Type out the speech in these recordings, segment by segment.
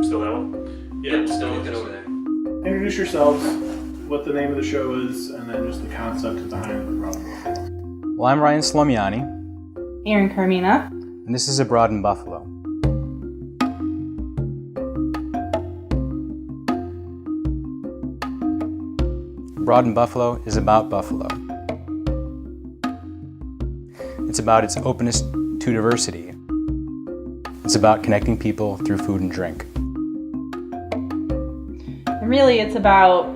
Still that one? Yeah, still looking over there. Introduce yourselves, what the name of the show is, and then just the concept behind the Broad and Buffalo. Well, I'm Ryan Slomiani, Erin Carmina. and this is Abroad in Buffalo. Abroad in Buffalo is about Buffalo. It's about its openness to diversity. It's about connecting people through food and drink. Really, it's about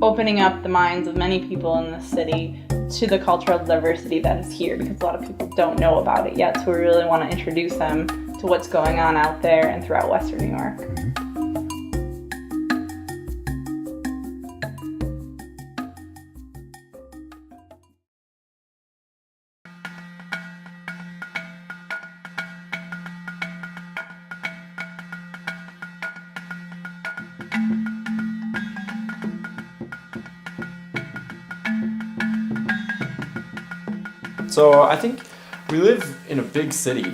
opening up the minds of many people in the city to the cultural diversity that is here, because a lot of people don't know about it yet, so we really want to introduce them to what's going on out there and throughout Western New York. So I think we live in a big city.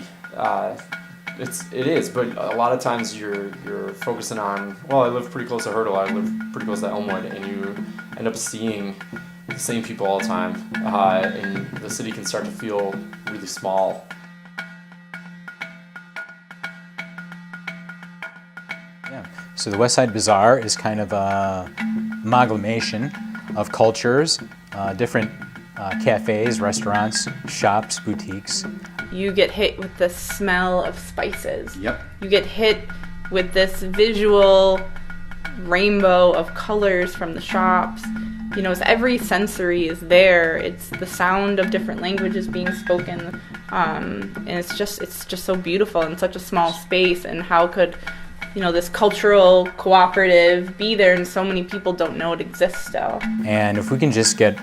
It is, but a lot of times you're focusing on. Well, I live pretty close to Hurdle. I live pretty close to Elmwood, and you end up seeing the same people all the time, and the city can start to feel really small. Yeah. So the West Side Bazaar is kind of a amalgamation of cultures, different cafes, restaurants, shops, boutiques. You get hit with the smell of spices. Yep. You get hit with this visual rainbow of colors from the shops. You know, every sensory is there. It's the sound of different languages being spoken, and it's just so beautiful in such a small space. And how could, this cultural cooperative be there, and so many people don't know it exists still. And if we can just get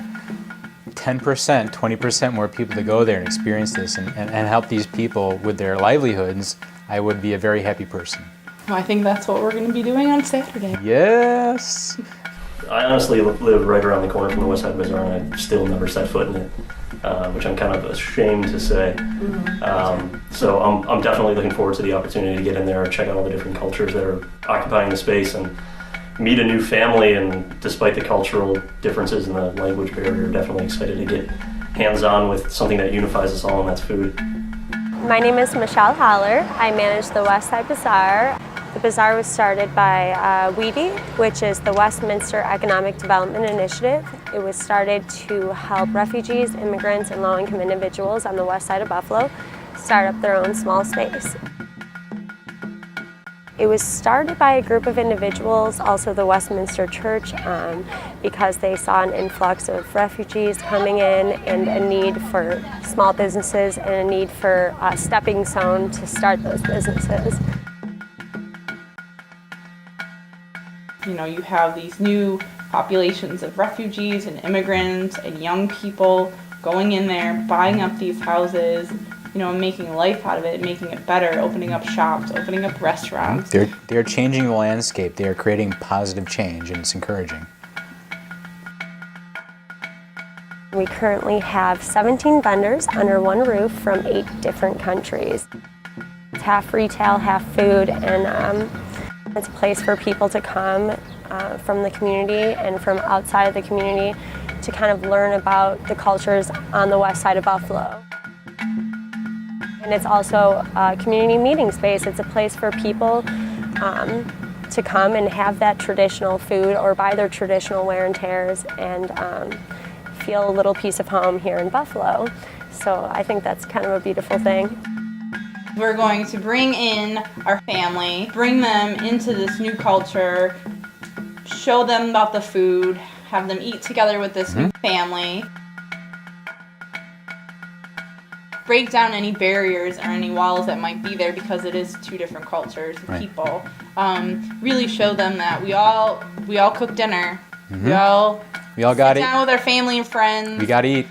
10%, 20% more people to go there and experience this and help these people with their livelihoods, I would be a very happy person. Well, I think that's what we're going to be doing on Saturday. Yes! I honestly live right around the corner from the West Side Bazaar, and I've still never set foot in it, which I'm kind of ashamed to say. So I'm definitely looking forward to the opportunity to get in there and check out all the different cultures that are occupying the space and meet a new family. And despite the cultural differences and the language barrier, definitely excited to get hands-on with something that unifies us all, and that's food. My name is Michelle Haller. I manage the West Side Bazaar. The bazaar was started by WEDI, which is the Westminster Economic Development Initiative. It was started to help refugees, immigrants, and low-income individuals on the west side of Buffalo start up their own small space. It was started by a group of individuals, also the Westminster Church, because they saw an influx of refugees coming in and a need for small businesses and a need for a stepping stone to start those businesses. You have these new populations of refugees and immigrants and young people going in there, buying up these houses, and making life out of it, making it better, opening up shops, opening up restaurants. They're changing the landscape. They are creating positive change, and it's encouraging. We currently have 17 vendors under one roof from 8 different countries. It's half retail, half food, and it's a place for people to come from the community and from outside of the community to kind of learn about the cultures on the west side of Buffalo. And it's also a community meeting space. It's a place for people to come and have that traditional food or buy their traditional wear and tears and feel a little piece of home here in Buffalo. So I think that's kind of a beautiful thing. We're going to bring in our family, bring them into this new culture, show them about the food, have them eat together with this new family, break down any barriers or any walls that might be there, because it is 2 different cultures and people. Really show them that we all cook dinner. We all got sit down with our family and friends. We got to eat.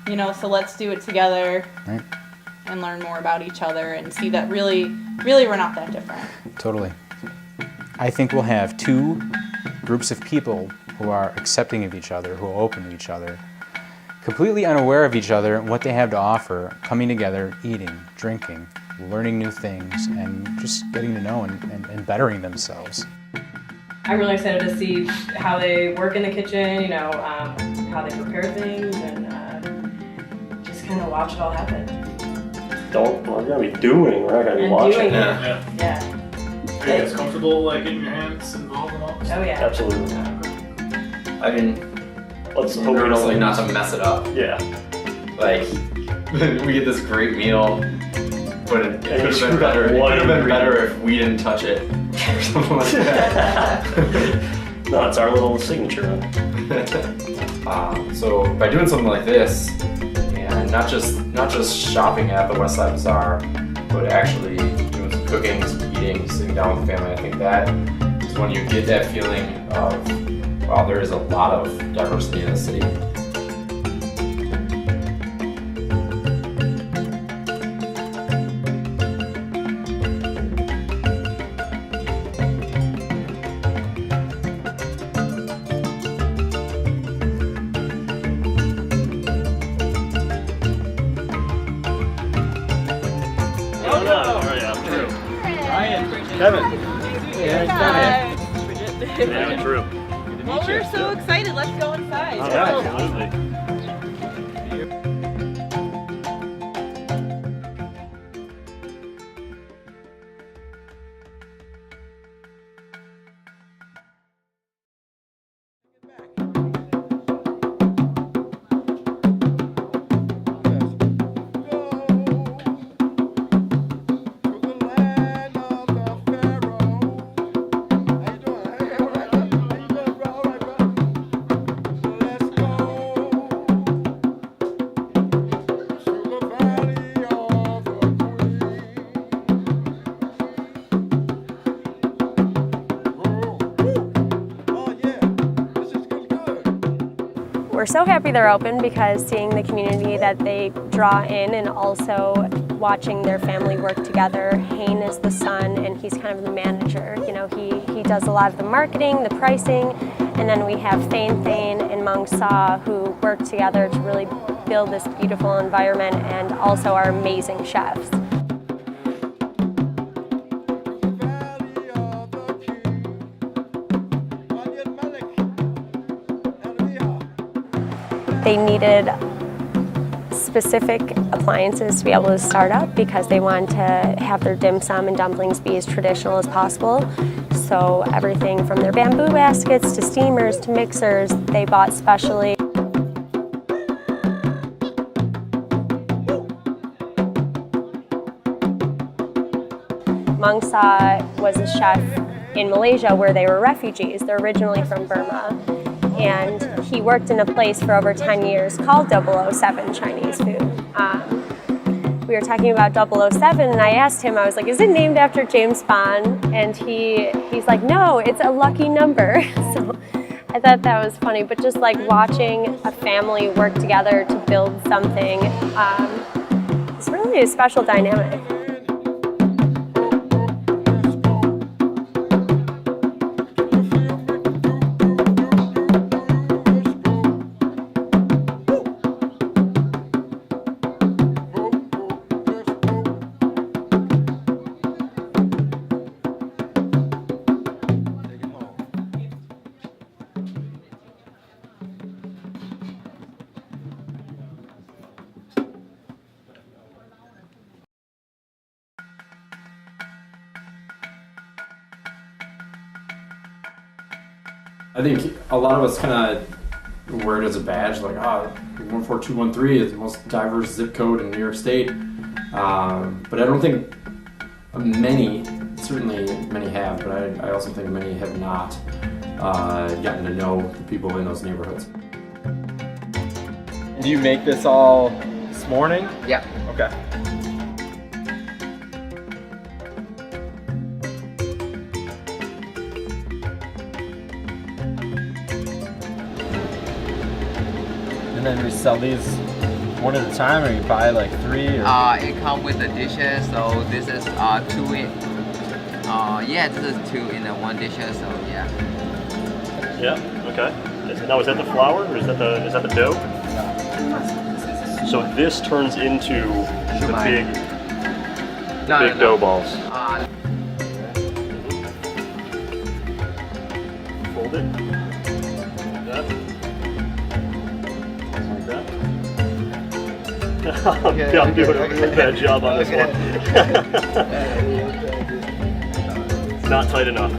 So let's do it together. Right. And learn more about each other and see that really we're not that different. Totally. I think we'll have 2 groups of people who are accepting of each other, who are open to each other, completely unaware of each other and what they have to offer, coming together, eating, drinking, learning new things and just getting to know and bettering themselves. I'm really excited to see how they work in the kitchen, you know, how they prepare things, and just kind of watch it all happen. We're gonna be doing, we're not gonna be And watching. doing it. Yeah. Yeah. Are you guys comfortable like getting your hands involved in all this? Oh yeah. Absolutely. I mean, Let's hope we nervous, don't like not to mess it up. Yeah. Like we get this great meal, but it could have screw been up better. It one could have been ingredient. better if we didn't touch it or something like that. No, it's our little signature on it. So by doing something like this, and not just shopping at the West Side Bazaar, but actually doing some cooking, some eating, sitting down with the family, I think that is when you get that feeling of, wow, there is a lot of diversity in the city. Well, we're so excited. Let's go inside. Absolutely. We're so happy they're open because seeing the community that they draw in and also watching their family work together. Hayne is the son and he's kind of the manager. You know, he does a lot of the marketing, the pricing, and then we have Thane and Mung Sa who work together to really build this beautiful environment and also are amazing chefs. They needed specific appliances to be able to start up because they wanted to have their dim sum and dumplings be as traditional as possible. So everything from their bamboo baskets to steamers to mixers, they bought specially. Mung Sa was a chef in Malaysia where they were refugees. They're originally from Burma. And he worked in a place for over 10 years called 007 Chinese food. We were talking about 007 and I asked him, I was like, is it named after James Bond? And he's like, no, it's a lucky number. So I thought that was funny, but just like watching a family work together to build something, it's really a special dynamic. I think a lot of us kind of wear it as a badge, like, 14213 is the most diverse zip code in New York State. But I don't think many, certainly many have, but I also think many have not gotten to know the people in those neighborhoods. Do you make this all this morning? Yeah. Okay. And then we sell these one at a time, or you buy like 3? Or? It comes with the dishes, so this is 2 in. Yeah, this is 2 in one dish, so yeah. Yeah. Okay. Now is that the flour or is that the dough? So this turns into the big. No, big dough balls. Fold it. Like that. Like that. I'm doing a really bad job on this one. It's not tight enough.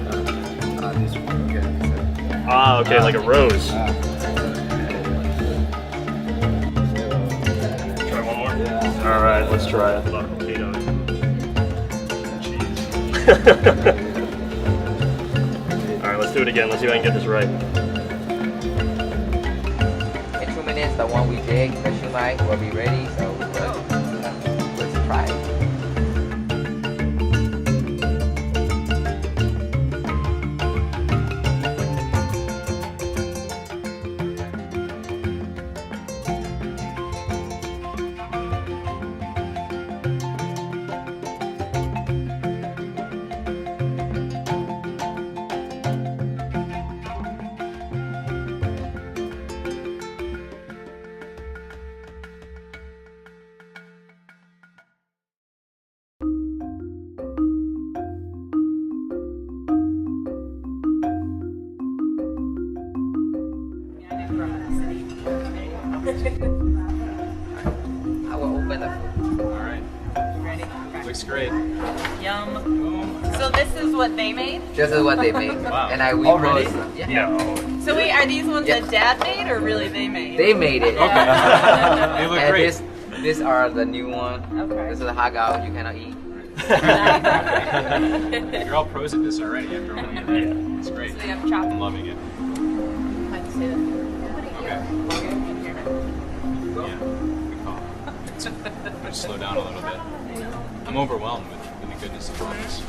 Ah, okay, like a rose. Try one more? All right, let's try it. Potatoes. Cheese. All right, let's do it again. Let's see if I can get this right. In 2 minutes, the one we bake, the shumai, will be ready. So let's try it. I will open the food. All right. Ready? Looks great. Yum. So this is what they made? This is what they make. Wow. And we Already? roast. Yeah. No. So wait, are these ones Yeah. that Dad made or really they made? They made it. Okay. They look And great. these are the new one. Okay. This is a hagao you cannot eat. You're all pros at this already after opening it. Yeah. It's great. So they have chopped. I'm loving it. How'd you say that? Okay. Yeah. Good call. Just slow down a little bit. I'm overwhelmed with the goodness of all this.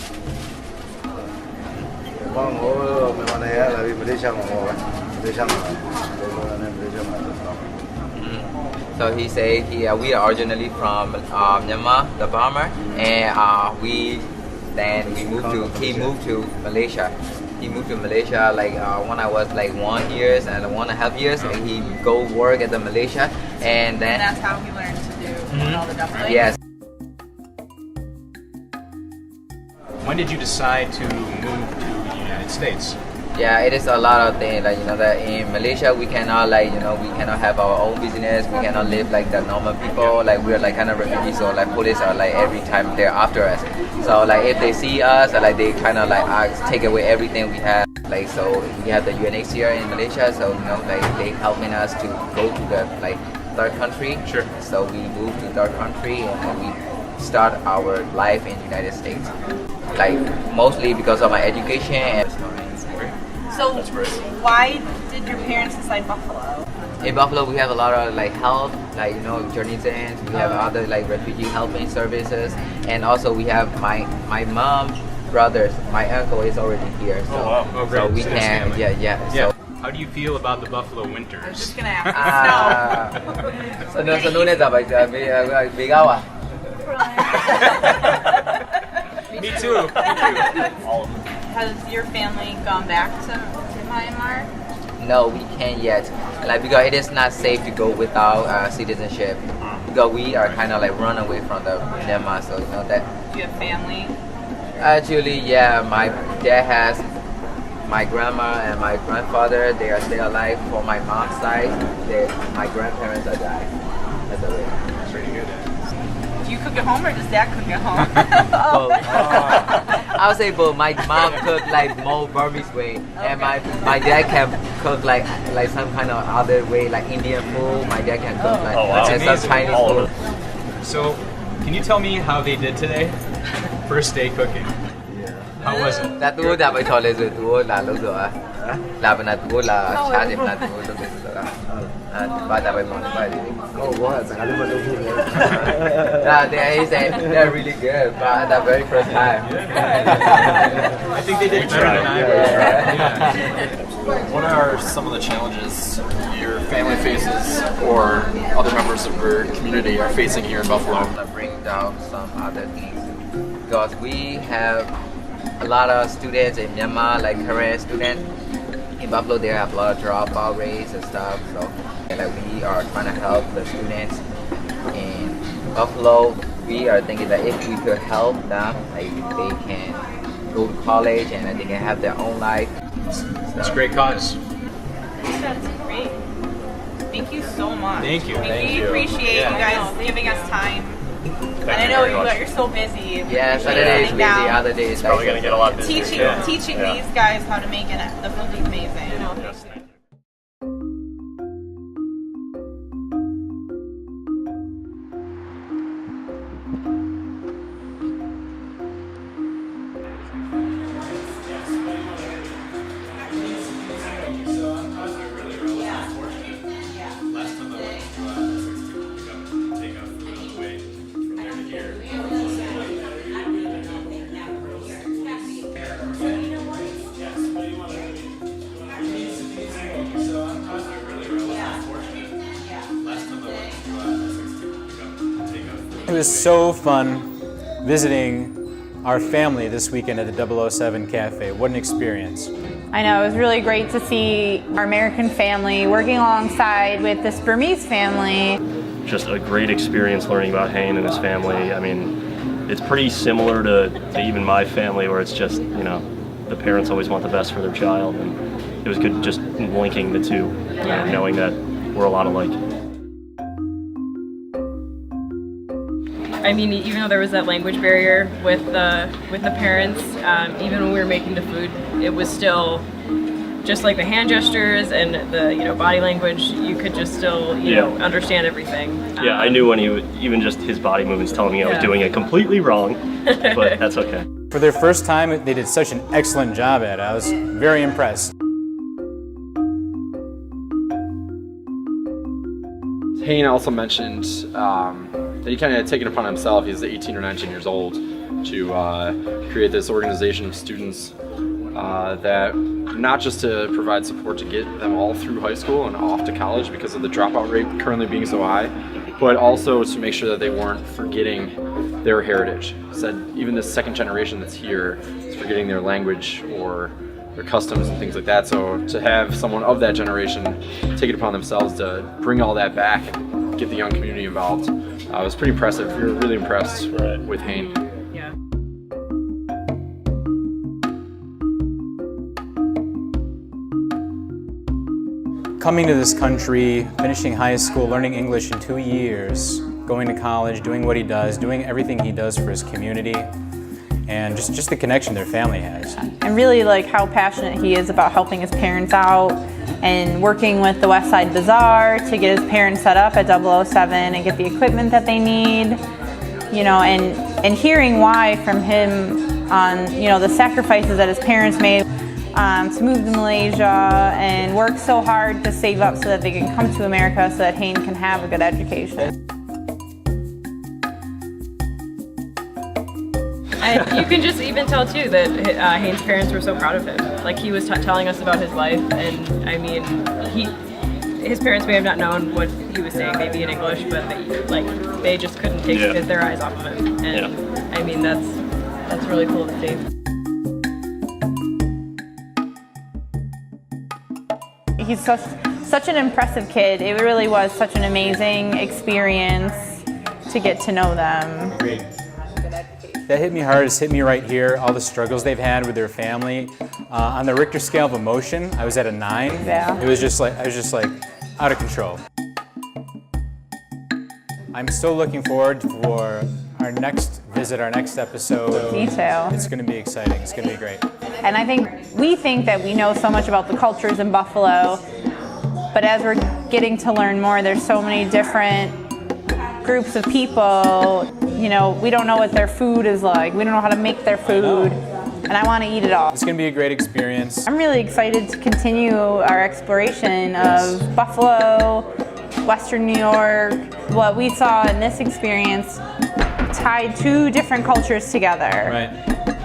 So he said we are originally from Myanmar, the Burma, and he moved to Malaysia. He moved to Malaysia like when I was like 1 year and 1.5 years, and he go work at the Malaysia, and then And that's how he learned to do all the dumplings? yes. When did you decide to move to the United States? Yeah, it is a lot of things. Like that in Malaysia we cannot we cannot have our own business. We cannot live like the normal people. Like we're like kind of refugees, so like police are like every time they're after us. So like if they see us, they kind of take away everything we have. Like so we have the UNHCR in Malaysia, so they helping us to go to the third country. Sure. So we moved to third country and we start our life in United States. Like mostly because of my education and. So why did your parents decide Buffalo? In Buffalo, we have a lot of health, journeys in. We have other refugee helping services, and also we have my mom, brothers. My uncle is already here, so Oh, wow. Oh, great. so we So can family. yeah. Yeah. How do you feel about the Buffalo I was winters? just gonna ask. So no, Me too. Has your family gone back to Myanmar? No, we can't yet. Because it is not safe to go without citizenship. Because we are kind of run away from the Myanmar, so that. Do you have family? Actually, yeah, my dad has my grandma and my grandfather. They are still alive. For my mom's side, my grandparents are died. That's the way. That's pretty good. Do you cook at home or does Dad cook at home? Both. I would say both. My mom cook more Burmese way, and my dad can cook some kind of other way, like Indian food. My dad can cook and some Chinese food. So, can you tell me how they did today? First day cooking. How was it? Là tôi đã phải cho lên rồi tôi là lúc rồi là bên này tôi là cha điểm là tôi lúc đấy rồi và đã phải mong phải đi. He said they're really good, but the very first time. I think they did better than I What are some of the challenges your family faces or other members of your community are facing here in Buffalo? To bring down some other things because we have a lot of students in Myanmar, like Korean students. In Buffalo, they have a lot of dropout rates and stuff. So, we are trying to help the students in Buffalo we are thinking that if we could help them, like they can go to college and then they can have their own life. It's a great cause. That's great. Thank you so much. Thank you. We appreciate you guys giving us time. And I know you're so busy. Yeah, Saturday is busy, other days Probably going to get a lot busier. Teaching these guys how to make the food is amazing. It was so fun visiting our family this weekend at the 007 Cafe. What an experience. I know, it was really great to see our American family working alongside with this Burmese family. Just a great experience learning about Hayne and his family. I mean, it's pretty similar to even my family, where it's just, you know, the parents always want the best for their child, and it was good just linking the two, you know, knowing that we're a lot alike. I mean, even though there was that language barrier with the parents, even when we were making the food, it was still just like the hand gestures and the body language. You could just still you know understand everything. Yeah, I knew when he even just his body movements telling me I was doing it completely wrong, but that's okay. For their first time, they did such an excellent job at it. I was very impressed. Hayne also mentioned that he kind of had taken upon himself, he's 18 or 19 years old, to create this organization of students that not just to provide support to get them all through high school and off to college because of the dropout rate currently being so high, but also to make sure that they weren't forgetting their heritage. He said even this second generation that's here is forgetting their language or their customs and things like that. So to have someone of that generation take it upon themselves to bring all that back and get the young community involved was pretty impressive. We were really impressed with Hayne. Yeah. Coming to this country, finishing high school, learning English in 2 years, going to college, doing what he does, doing everything he does for his community, and just the connection their family has. And really like how passionate he is about helping his parents out and working with the West Side Bazaar to get his parents set up at 007 and get the equipment that they need, you know, and hearing why from him on, you know, the sacrifices that his parents made to move to Malaysia and work so hard to save up so that they can come to America so that Hayne can have a good education. And you can just even tell too that Hayne's parents were so proud of him. Like he was telling us about his life, and I mean, his parents may have not known what he was saying, maybe in English, but they just couldn't take their eyes off of him. And I mean, that's really cool to see. He's such an impressive kid. It really was such an amazing experience to get to know them. Agreed. That hit me hard. It's hit me right here. All the struggles they've had with their family. On the Richter scale of emotion, I was at a 9. Yeah. It was just like I was just like out of control. I'm still looking forward for our next visit, our next episode. Me too. It's going to be exciting. It's going to be great. And I think we think that we know so much about the cultures in Buffalo, but as we're getting to learn more, there's so many different groups of people. You know, we don't know what their food is like. We don't know how to make their food, and I want to eat it all. It's going to be a great experience. I'm really excited to continue our exploration of Buffalo, Western New York. What we saw in this experience tied two different cultures together. Right.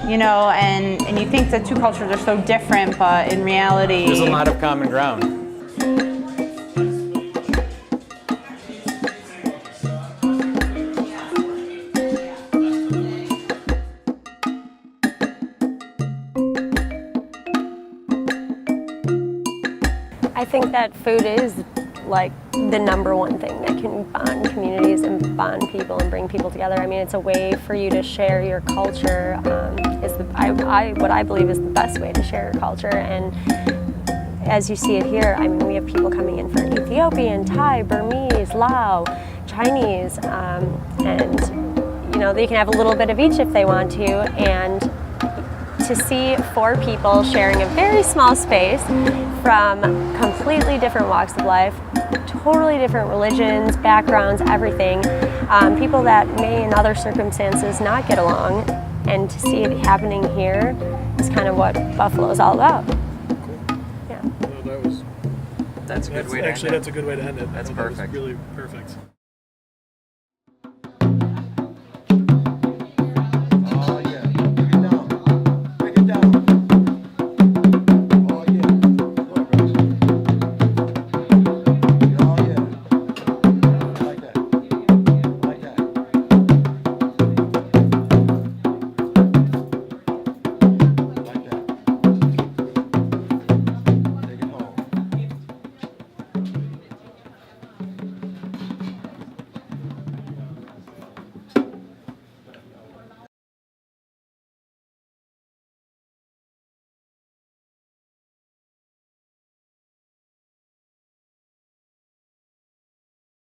You know, and you think the two cultures are so different, but in reality, there's a lot of common ground. I think that food is like the number one thing that can bond communities and bond people and bring people together. I mean, it's a way for you to share your culture. What I believe is the best way to share your culture. And as you see it here, I mean, we have people coming in from Ethiopian, Thai, Burmese, Lao, Chinese, and you know, they can have a little bit of each if they want to. And to see 4 people sharing a very small space from completely different walks of life, totally different religions, backgrounds, everything, people that may in other circumstances not get along, and to see it happening here is kind of what Buffalo is all about. Yeah. Well, That's a good way to end it. Actually, that's a good way to end it. That's I thought that was perfect. really perfect.